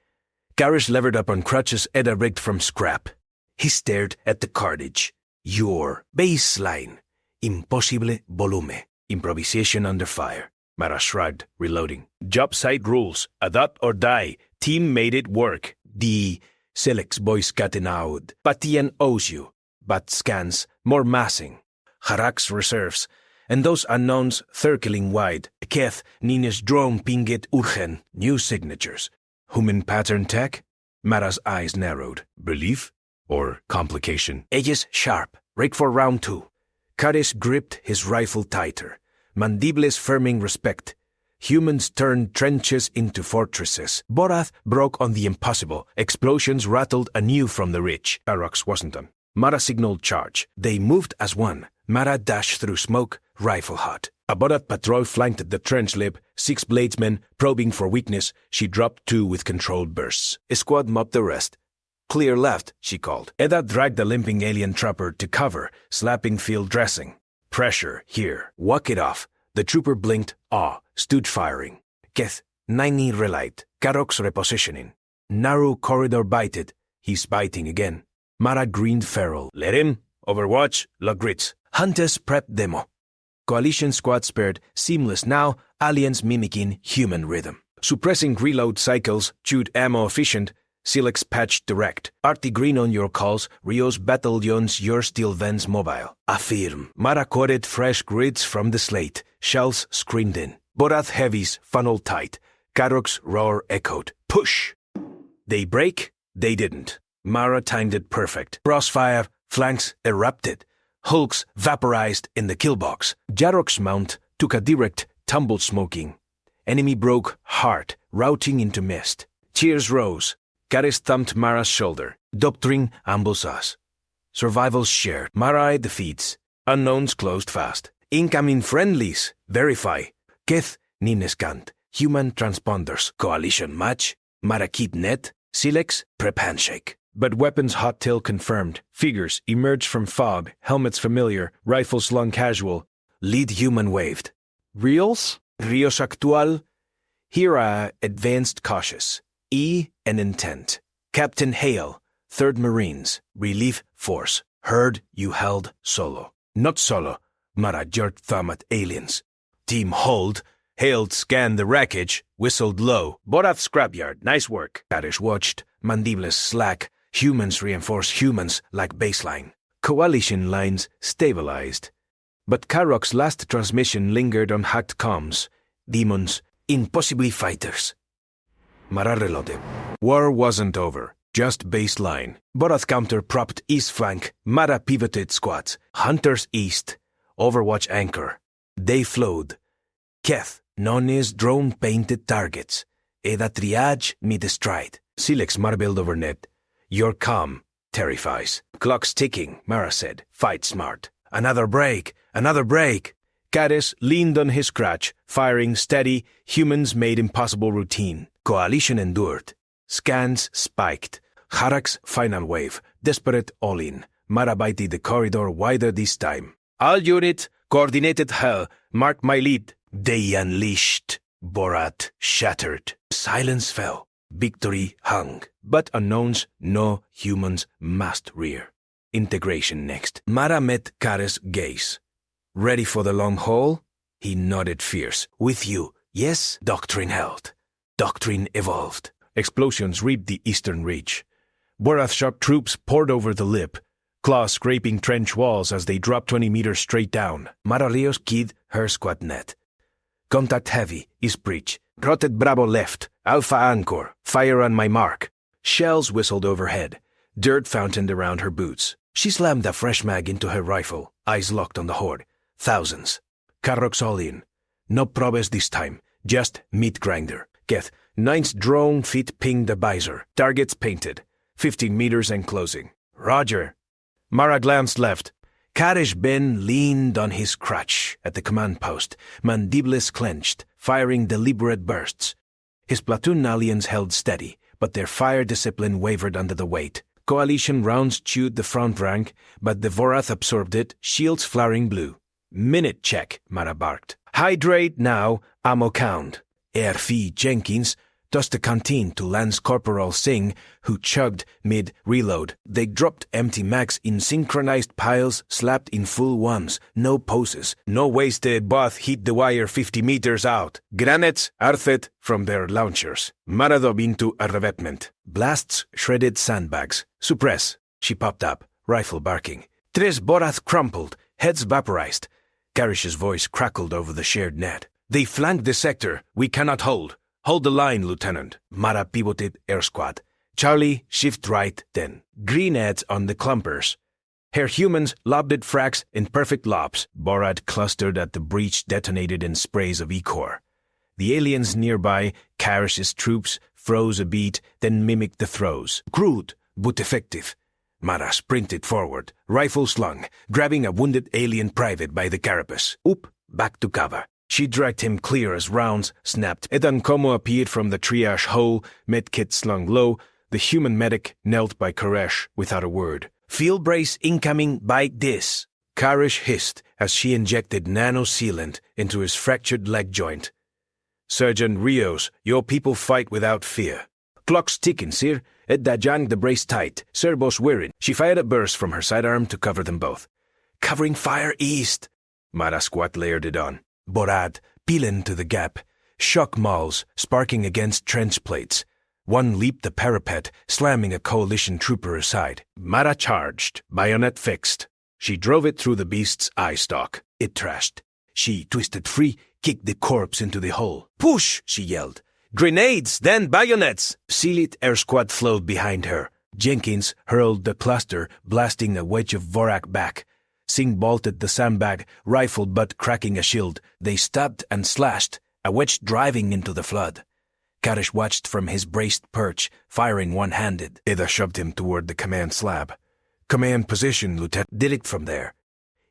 Speaker 1: Karish levered up on crutches Edda rigged from scrap. He stared at the carnage. Your baseline. Impossible volume. Improvisation under fire. Mara shrugged, reloading. Job site rules. Adapt or die. Team made it work. The Selex boys catenaud. Batian owes you. But scans, more massing. Harak's reserves. And those unknowns circling wide. Keth, Nina's drone pinget urgen. New signatures. Human pattern tech? Mara's eyes narrowed. Belief? Or complication? Edges sharp. Rake for round 2. Karis gripped his rifle tighter. Mandibles firming respect. Humans turned trenches into fortresses. Borath broke on the impossible. Explosions rattled anew from the ridge. Karox wasn't on. Mara signaled charge. They moved as one. Mara dashed through smoke, rifle hot. A Borath patrol flanked the trench lip. 6 bladesmen probing for weakness. She dropped 2 with controlled bursts. A squad mopped the rest. Clear left, she called. Edda dragged the limping alien trapper to cover, slapping field dressing. Pressure, here. Walk it off. The trooper blinked, stood firing. Keth, 90 relight. Karox repositioning. Narrow corridor bited. He's biting again. Mara grinned feral. Let him. Overwatch, Logrits. Hunters prep demo. Coalition squad spared, seamless now, aliens mimicking human rhythm. Suppressing reload cycles, chewed ammo efficient, Silex patched direct. Arty green on your calls, Rio's battalions your steel vents mobile. Affirm. Mara quoted fresh grids from the slate. Shells screamed in. Borath heavies funneled tight. Karok's roar echoed. Push! They break? They didn't. Mara timed it perfect. Crossfire, flanks erupted. Hulks vaporized in the killbox. Jarok's mount took a direct tumble smoking. Enemy broke hard, routing into mist. Cheers rose. Karis thumped Mara's shoulder. Doctrine ambles us. Survival shared. Mara defeats. Unknowns closed fast. Incoming friendlies. Verify. Keth Nineskant. Human transponders. Coalition match. Marakit net. Silex prep handshake. But weapons hot till confirmed. Figures emerged from fog. Helmets familiar. Rifles slung casual. Lead human waved. Reals? Rios actual? Hira advanced cautious. An intent. Captain Hale, 3rd Marines, Relief Force. Heard you held solo. Not solo. Mara jerked thumb at aliens. Team hold. Hale scanned the wreckage, whistled low. Borath scrapyard, nice work. Karish watched, mandibles slack. Humans reinforce humans like baseline. Coalition lines stabilized. But Karok's last transmission lingered on hacked comms. Demons, impossibly fighters. Mara reloaded. War wasn't over, just baseline. Borath counter propped east flank. Mara pivoted squads. Hunters east. Overwatch anchor. They flowed. Keth, Noni's drone painted targets. Eda triage mid stride. Silex marbled over net. Your calm terrifies. Clock's ticking, Mara said. Fight smart. Another break. Another break. Karis leaned on his crutch, firing steady. Humans made impossible routine. Coalition endured. Scans spiked. Harak's final wave. Desperate all-in. Mara bited the corridor wider this time. All unit, coordinated hell. Mark my lead. They unleashed. Borat shattered. Silence fell. Victory hung. But unknowns, no humans must rear. Integration next. Mara met Karis' gaze. Ready for the long haul? He nodded fierce. With you. Yes, doctrine held. Doctrine evolved. Explosions reaped the eastern reach. Borath sharp troops poured over the lip, claws scraping trench walls as they dropped 20 meters straight down. Maraleos keyed her squad net. Contact heavy, east breach. Rotted Bravo left. Alpha anchor. Fire on my mark. Shells whistled overhead. Dirt fountained around her boots. She slammed a fresh mag into her rifle, eyes locked on the horde. Thousands. Karrox all in. No probes this time, just meat grinder. Keth, 9's drone feet pinged the visor. Targets painted. 15 meters and closing. Roger. Mara glanced left. Karish Ben leaned on his crutch at the command post, mandibles clenched, firing deliberate bursts. His platoon aliens held steady, but their fire discipline wavered under the weight. Coalition rounds chewed the front rank, but the Vorath absorbed it, shields flaring blue. Minute check, Mara barked. Hydrate now, ammo count. HFY Jenkins, tossed a canteen to Lance Corporal Singh, who chugged mid-reload. They dropped empty mags in synchronized piles, slapped in full ones. No poses, no wasted, both hit the wire 50 meters out. Granats earthed from their launchers. Maradov into a revetment. Blasts shredded sandbags. Suppress. She popped up, rifle barking. Tres Borath crumpled, heads vaporized. Karish's voice crackled over the shared net. They flanked the sector. We cannot hold. Hold the line, Lieutenant. Mara pivoted air squad. Charlie, shift right, then. Grenades on the clumpers. Her humans lobbed at frags in perfect lobs. Borat clustered at the breach, detonated in sprays of E-Core. The aliens nearby, Karish's troops, froze a beat, then mimicked the throws. Crude, but effective. Mara sprinted forward, rifle slung, grabbing a wounded alien private by the carapace. Oop, back to cover. She dragged him clear as rounds snapped. Edan Como appeared from the triage hole, medkit slung low. The human medic knelt by Koresh without a word. Field brace incoming, bite this. Karish hissed as she injected nano-sealant into his fractured leg joint. Surgeon Rios, your people fight without fear. Clock's ticking, sir. Edda janged the brace tight. Serbos wearing. She fired a burst from her sidearm to cover them both. Covering fire east. Mara squat layered it on. Borat, peeling to the gap. Shock mauls sparking against trench plates. One leaped the parapet, slamming a coalition trooper aside. Mara charged, bayonet fixed. She drove it through the beast's eye stalk. It trashed. She twisted free, kicked the corpse into the hole. Push, she yelled. Grenades, then bayonets! Sealit air squad flowed behind her. Jenkins hurled the cluster, blasting a wedge of Vorak back. Singh bolted the sandbag, rifle butt cracking a shield. They stabbed and slashed, a wedge driving into the flood. Karish watched from his braced perch, firing one-handed. Ida shoved him toward the command slab. Command position, Lieutenant. Did it from there.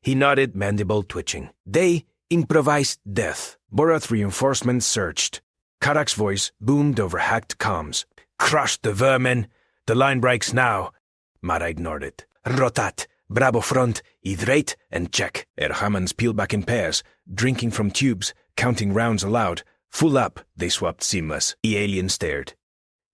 Speaker 1: He nodded, mandible twitching. They improvised death. Borath reinforcements surged. Karak's voice boomed over hacked comms. Crush the vermin! The line breaks now. Mara ignored it. Rotat! Bravo front, hydrate, and check. Hamans peeled back in pairs, drinking from tubes, counting rounds aloud. Full up, they swapped seamless. The alien stared.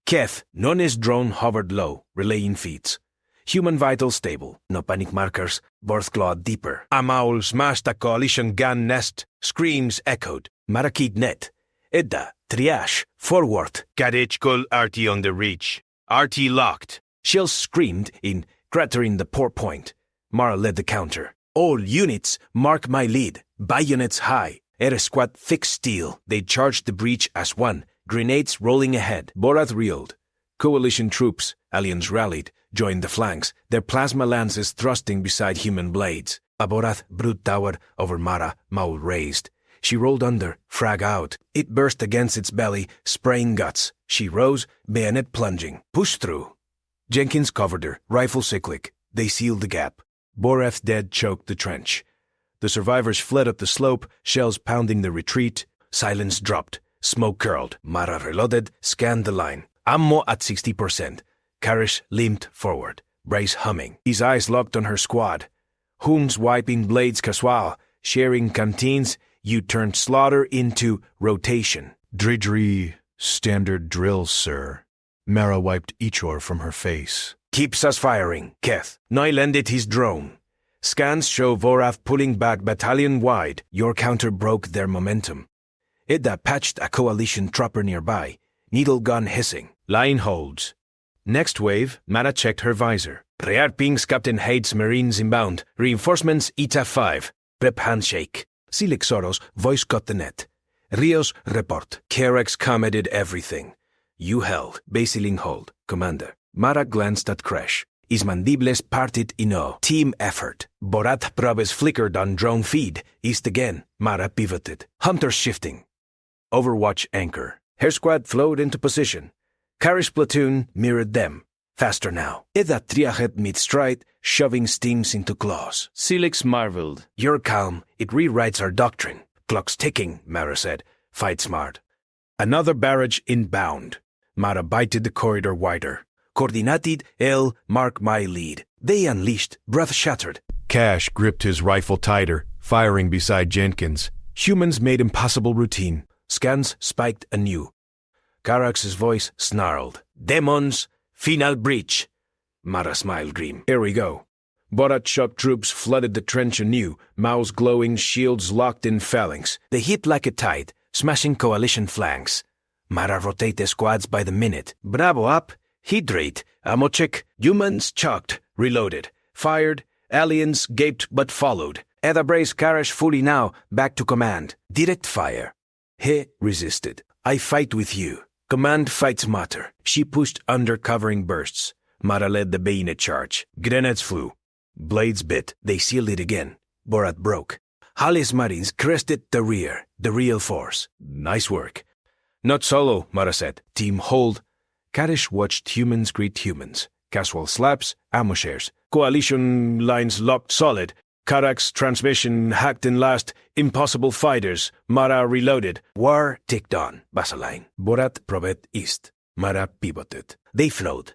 Speaker 1: Keth, None's drone hovered low, relaying feeds. Human vitals stable, no panic markers, birth clawed deeper. Amaul smashed a coalition gun nest, screams echoed. Marakid net. Edda, triage, forward.
Speaker 3: Kadechkol RT on the reach. RT locked.
Speaker 1: Shells screamed in, cratering the port point. Mara led the counter. All units, mark my lead. Bayonets high. Air squad thick steel. They charged the breach as one. Grenades rolling ahead. Borath reeled. Coalition troops, aliens rallied, joined the flanks, their plasma lances thrusting beside human blades. A Borath brute towered over Mara, maul raised. She rolled under, frag out. It burst against its belly, spraying guts. She rose, bayonet plunging. Push through. Jenkins covered her, rifle cyclic. They sealed the gap. Borath's dead choked the trench. The survivors fled up the slope, shells pounding the retreat. Silence dropped. Smoke curled. Mara reloaded, scanned the line. Ammo at 60%. Karish limped forward, brace humming. His eyes locked on her squad. Hoons wiping blades casual, sharing canteens. You turned slaughter into rotation.
Speaker 2: Dridgery, standard drills, sir. Mara wiped Ichor from her face.
Speaker 1: Keeps us firing, Keth. Noi landed his drone. Scans show Vorath pulling back battalion-wide. Your counter broke their momentum. Ida patched a coalition trapper nearby. Needle gun hissing. Line holds. Next wave, Mara checked her visor. Rear pings Captain Haid's Marines inbound. Reinforcements ETA 5. Prep handshake. Silik Soros voice cut the net. Rios report. Karex commented everything. You held. Basiling hold. Commander. Mara glanced at Kresh. His mandibles parted in awe. Team effort. Borat probes flickered on drone feed. East again. Mara pivoted. Hunters shifting. Overwatch anchor. Her squad flowed into position. Karish platoon mirrored them. Faster now. Ida triached mid-stride, shoving steams into claws.
Speaker 6: Silix marveled.
Speaker 1: You're calm. It rewrites our doctrine. Clock's ticking, Mara said. Fight smart. Another barrage inbound. Mara bited the corridor wider. Coordinated, L, mark my lead. They unleashed, breath shattered.
Speaker 2: Cash gripped his rifle tighter, firing beside Jenkins.
Speaker 1: Humans made impossible routine. Scans spiked anew. Karax's voice snarled. Demons, final breach. Mara smiled grim. Here we go. Borat shop troops flooded the trench anew, Mao's glowing shields locked in phalanx. They hit like a tide, smashing coalition flanks. Mara rotated squads by the minute. Bravo up, hydrate, ammo check. Humans chalked, reloaded, fired. Aliens gaped but followed. Eda brace Karash fully now, back to command. Direct fire. He resisted. I fight with you. Command fights matter. She pushed under covering bursts. Mara led the bayonet charge. Grenades flew. Blades bit. They sealed it again. Borat broke. Halley's Marines crested the rear. The real force. Nice work. Not solo, Mara said. Team hold. Karish watched humans greet humans. Casual slaps, ammo shares. Coalition lines locked solid. Karak's transmission hacked in last. Impossible fighters. Mara reloaded. War ticked on. Baseline. Borat provet east. Mara pivoted. They flowed.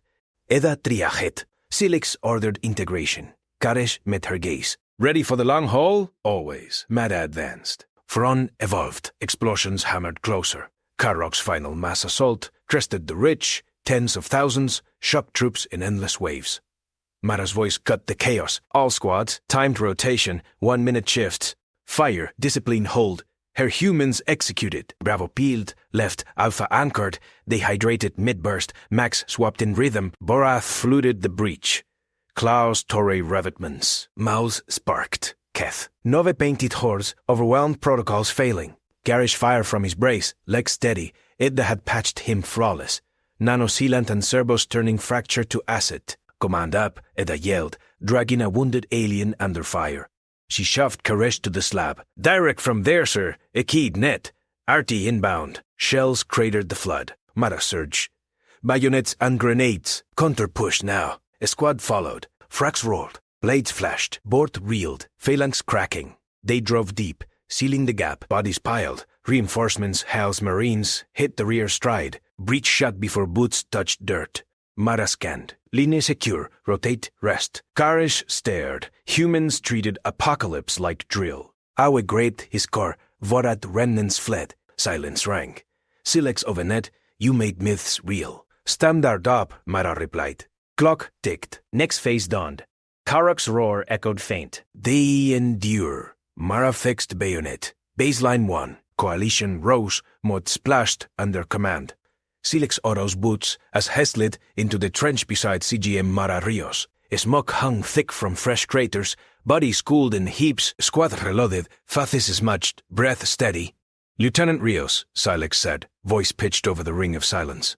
Speaker 1: Eda triajet. Silix ordered integration. Karesh met her gaze. Ready for the long haul? Always. Mara advanced. Fron evolved. Explosions hammered closer. Karok's final mass assault crested the ridge. Tens of thousands, shock troops in endless waves. Mara's voice cut the chaos. All squads, timed rotation, 1-minute shifts. Fire, discipline hold. Her humans executed. Bravo peeled, left, Alpha anchored. They hydrated mid-burst. Max swapped in rhythm. Borath fluted the breach. Klaus Torre revetments. Mouths sparked. Keth. Nove painted hordes, overwhelmed protocols failing. Garish fire from his brace, legs steady. Idda had patched him flawless. Nano sealant and servos turning fracture to acid. Command up, Edda yelled, dragging a wounded alien under fire. She shoved Karesh to the slab. Direct from there, sir. Ekid net. Arty inbound. Shells cratered the flood. Mara surge. Bayonets and grenades. Counter push now. A squad followed. Frags roared. Blades flashed. Board reeled. Phalanx cracking. They drove deep, sealing the gap. Bodies piled. Reinforcements, Hal's Marines, hit the rear stride. Breach shut before boots touched dirt. Mara scanned. Ligne secure. Rotate, rest. Karish stared. Humans treated apocalypse like drill. Awe grazed his core. Vorat remnants fled. Silence rang. Silex Ovenet, you made myths real. Standard up, Mara replied. Clock ticked. Next phase dawned.
Speaker 6: Karok's roar echoed faint.
Speaker 1: They endure. Mara fixed bayonet. Baseline 1. Coalition rose. Mod splashed under command. Silex Oro's boots as he slid into the trench beside CGM Mara Rios. Smoke hung thick from fresh craters. Bodies cooled in heaps. Squad reloaded. Faces smudged. Breath steady. Lieutenant Rios, Silex said, voice pitched over the ring of silence.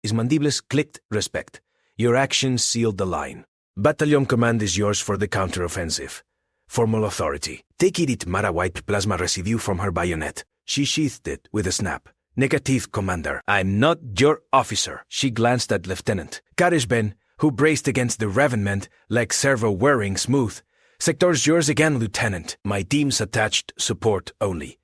Speaker 1: His mandibles clicked respect. Your actions sealed the line. Battalion command is yours for the counteroffensive. Formal authority. Take it. Mara wiped plasma residue from her bayonet. She sheathed it with a snap. Negative, Commander. I'm not your officer. She glanced at Lieutenant Karishben, who braced against the ravenment, like servo whirring smooth. Sector's yours again, Lieutenant. My team's attached support only.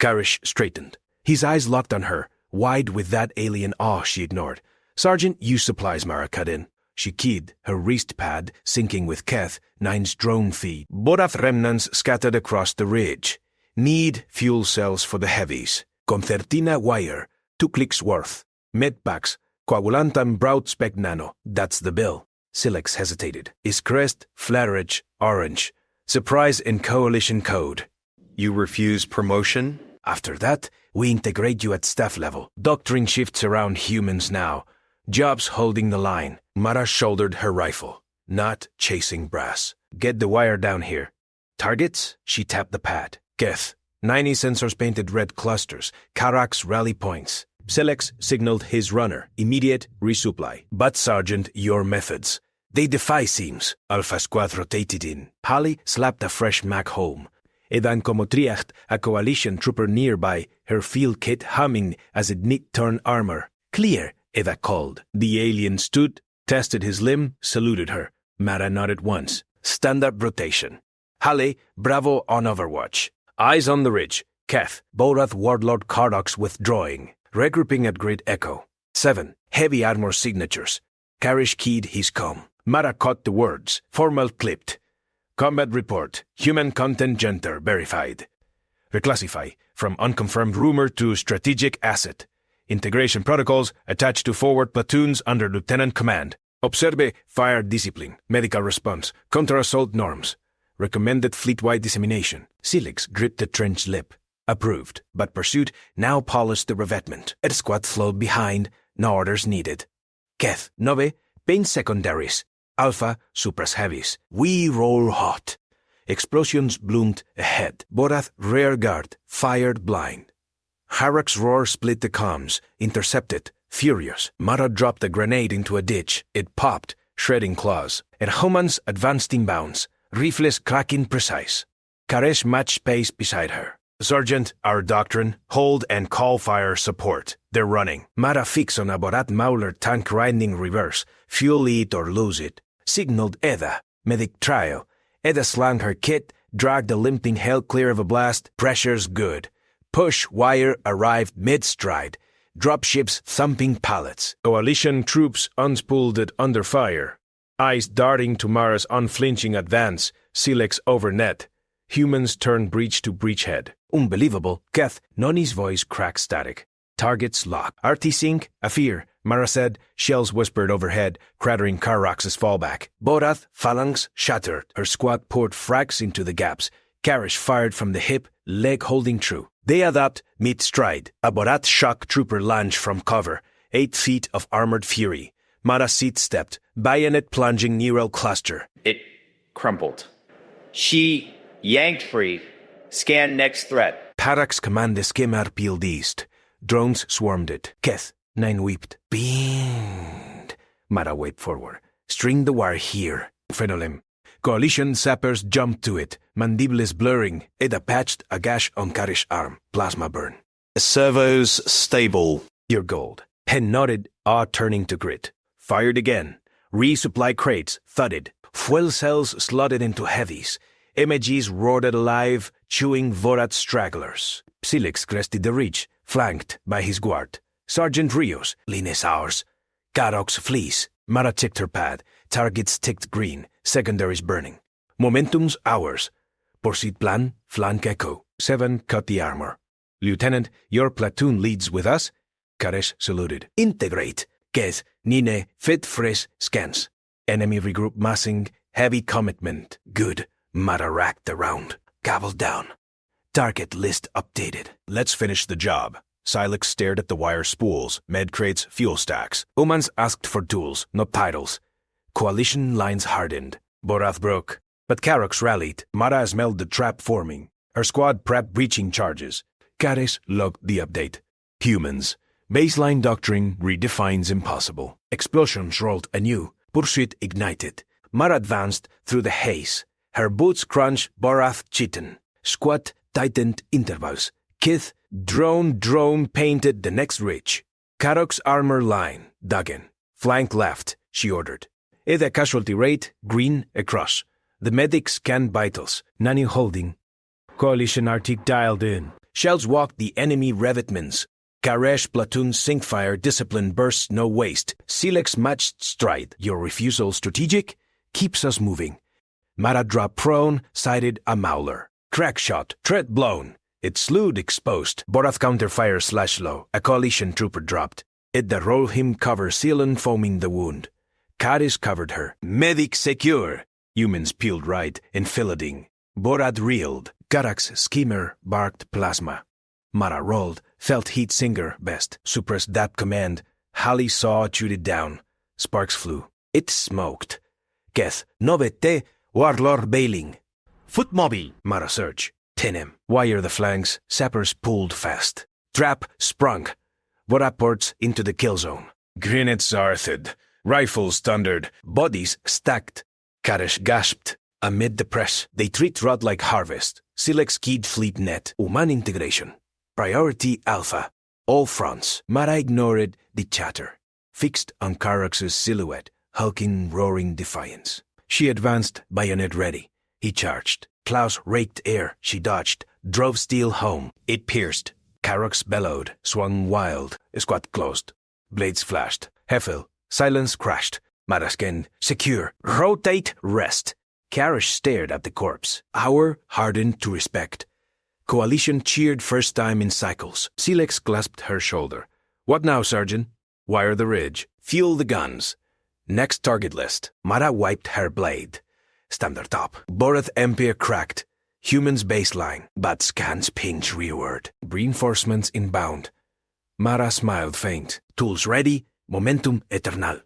Speaker 1: Karish straightened. His eyes locked on her, wide with that alien awe she ignored. Sergeant, use supplies, Mara cut in. She keyed, her wrist pad syncing with Keth, 9's drone feed. Borath remnants scattered across the ridge. Need fuel cells for the heavies. Concertina wire, 2 clicks worth. Medpacks, coagulantam broad spec nano. That's the bill. Silex hesitated. His crest, flareage, orange. Surprise in coalition code.
Speaker 4: You refuse promotion?
Speaker 1: After that, we integrate you at staff level. Doctrine shifts around humans now. Jobs holding the line. Mara shouldered her rifle. Not chasing brass. Get the wire down here. Targets? She tapped the pad. Geth. 90 sensors painted red clusters. Karak's rally points. Selex signaled his runner. Immediate resupply. But Sergeant, your methods. They defy seams. Alpha Squad rotated in. Halley slapped a fresh Mac home. Edan Komotriacht, a coalition trooper nearby, her field kit humming as it knit turn armor. Clear, Eda called. The alien stood, tested his limb, saluted her. Mara nodded once. Stand-up rotation. Halley, Bravo on overwatch. Eyes on the ridge. Keth, Borath Warlord Kardox withdrawing. Regrouping at Grid Echo. 7. Heavy armor signatures. Karish keyed his com. Mara caught the words. Formal clipped. Combat report. Human content gender verified. Reclassify. From unconfirmed rumor to strategic asset. Integration protocols attached to forward platoons under lieutenant command. Observe fire discipline, medical response, counter-assault norms. Recommended fleet-wide dissemination. Silix gripped the trench lip. Approved, but pursuit now polished the revetment. A squad flowed behind, no orders needed. Keth, Nove, paint secondaries. Alpha, suppress heavies. We roll hot. Explosions bloomed ahead. Borath, rear guard, fired blind. Harak's roar split the comms, intercepted, furious. Mara dropped a grenade into a ditch. It popped, shredding claws. And Humans advanced inbounds, rifles cracking precise. Karesh matched pace beside her. Sergeant, our doctrine, hold and call fire support. They're running. Mara fix on a Borat Mauler tank grinding reverse. Fuel it or lose it. Signaled Edda. Medic trial. Edda slung her kit, dragged the limping hell clear of a blast. Pressure's good. Push wire arrived mid-stride. Dropships thumping pallets. Coalition troops unspooled it under fire. Eyes darting to Mara's unflinching advance. Silex over net. Humans turned breach to breachhead. Unbelievable. Keth, Noni's voice cracked static. Targets locked. RT sync, a fear. Mara said. Shells whispered overhead, crattering Karax's fallback. Borath, phalanx, shattered. Her squad poured frags into the gaps. Karish fired from the hip, leg holding true. They adapt mid-stride. A Borat shock trooper lunged from cover. 8 feet of armored fury. Mara seat-stepped, bayonet plunging neural cluster.
Speaker 7: It crumpled. She yanked free. Scan next threat.
Speaker 1: Parak's command skimmer peeled east. Drones swarmed it. Keth, 9 weeped. Beamed. Mara waved forward. String the wire here. Phenolem. Coalition sappers jumped to it, mandibles blurring. Edda patched a gash on Karish's arm. Plasma burn.
Speaker 4: Servos stable.
Speaker 1: Your gold. Pen nodded, awe turning to grit. Fired again. Resupply crates thudded. Fuel cells slotted into heavies. MGs roared alive, chewing Vorat stragglers. Silix crested the ridge, flanked by his guard. Sergeant Rios, Lines ours. Karox flees. Mara checked her pad. Targets ticked green. Secondaries burning. Momentum's ours. Pursuit plan, flank echo. 7 cut the armor. Lieutenant, your platoon leads with us? Karesh saluted. Integrate. Keth, Nine, fit fresh scans. Enemy regroup massing. Heavy commitment. Good. Mara racked around. Gobbled down. Target list updated.
Speaker 2: Let's finish the job. Silex stared at the wire spools, med crates, fuel stacks.
Speaker 1: Humans asked for tools, not titles. Coalition lines hardened. Borath broke. But Karox rallied. Mara smelled the trap forming. Her squad prepped breaching charges. Kares logged the update. Humans. Baseline doctrine redefines impossible. Explosions rolled anew. Pursuit ignited. Mara advanced through the haze. Her boots crunched Borath chitin. Squat tightened intervals. Kith, drone painted the next ridge. Karox armor line, dug in. Flank left, she ordered. Edda casualty rate, green across. The medic scanned vitals, Nani holding. Coalition Arctic dialed in. Shells walked the enemy revetments. Karesh platoon sync fire discipline bursts no waste. Silex matched stride. Your refusal strategic? Keeps us moving. Mara dropped prone, sighted a Mauler. Crack shot, tread blown. It slewed exposed. Borath counterfire slash low. A coalition trooper dropped. Edda rolled him cover sealant foaming the wound. Karis covered her. Medic secure. Humans peeled right, enfilading. Borat reeled. Karak's schemer barked plasma. Mara rolled, felt heat singer best. Suppressed that command. Hali saw, chewed it down. Sparks flew. It smoked. Keth, Novete, Warlord bailing.
Speaker 6: Footmobby.
Speaker 1: Mara surge. Tenem. Wire the flanks. Sappers pulled fast. Trap sprung. Borat ports into the kill zone.
Speaker 3: Grenades arthed. Rifles thundered.
Speaker 1: Bodies stacked. Karesh gasped. Amid the press, they treat Rod like harvest. Silex keyed fleet net. Human integration. Priority Alpha. All fronts. Mara ignored the chatter. Fixed on Karax's silhouette, hulking, roaring defiance. She advanced, bayonet ready. He charged. Klaus raked air. She dodged. Drove steel home. It pierced. Karax bellowed. Swung wild. Squad closed. Blades flashed. Heffel. Silence crashed. Marasken. Secure. Rotate. Rest. Karash stared at the corpse. Hour hardened to respect. Coalition cheered first time in cycles. Silex clasped her shoulder. What now, Sergeant? Wire the ridge. Fuel the guns. Next target list. Mara wiped her blade. Standard top. Borath Empire cracked. Humans baseline. But scans pinch rearward. Reinforcements inbound. Mara smiled faint. Tools ready. Momentum eternal.